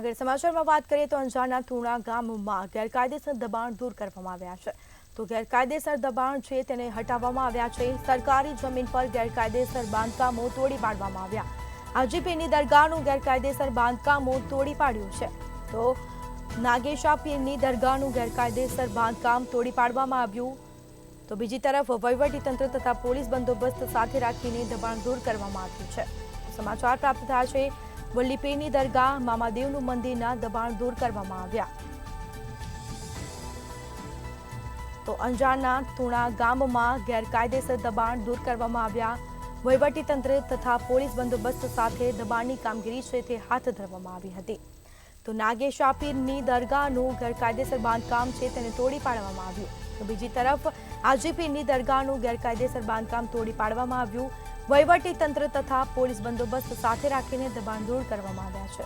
આગળ સમાચારમાં વાત કરીએ તો અંજારના તુણા ગામમાં ગેરકાયદેસર દબાણ દૂર કરવામાં આવ્યા છે. તો ગેરકાયદેસર દબાણ છે તેને હટાવવામાં આવ્યા છે. સરકારી જમીન પર ગેરકાયદેસર બાંધકામો તોડી પાડવામાં આવ્યા. હાજીપીરની દરગાહનું ગેરકાયદેસર બાંધકામો તોડી પાડ્યું છે. તો નાગેશા પીરની દરગાહનું ગેરકાયદેસર બાંધકામ તોડી પાડવામાં આવ્યું. તો બીજી તરફ વહીવટીતંત્ર તથા પોલીસ બંદોબસ્ત સાથે રાખીને દબાણ દૂર કરવામાં આવ્યું છે. સમાચાર પ્રાપ્ત થયા છે વલ્લીપીરની દરગાહ મામાદેવનું મંદિરના દબાણ દૂર કરવામાં આવ્યા. તો અંજારના તુણા ગામમાં ગેરકાયદેસર દબાણ દૂર કરવામાં આવ્યા. વહીવટીતંત્ર તથા પોલીસ બંદોબસ્ત સાથે દબાણની કામગીરી છે તે હાથ ધરવામાં આવી હતી. તો નાગેશા પીરની દરગાહનું ગેરકાયદેસર બાંધકામ છે તેને તોડી પાડવામાં આવ્યું. તો બીજી તરફ હાજીપીરની દરગાહનું ગેરકાયદેસર બાંધકામ તોડી પાડવામાં આવ્યું. વહીવટીતંત્ર તથા પોલીસ બંદોબસ્ત સાથે રાખીને દબાણ દૂર કરવામાં આવ્યા છે.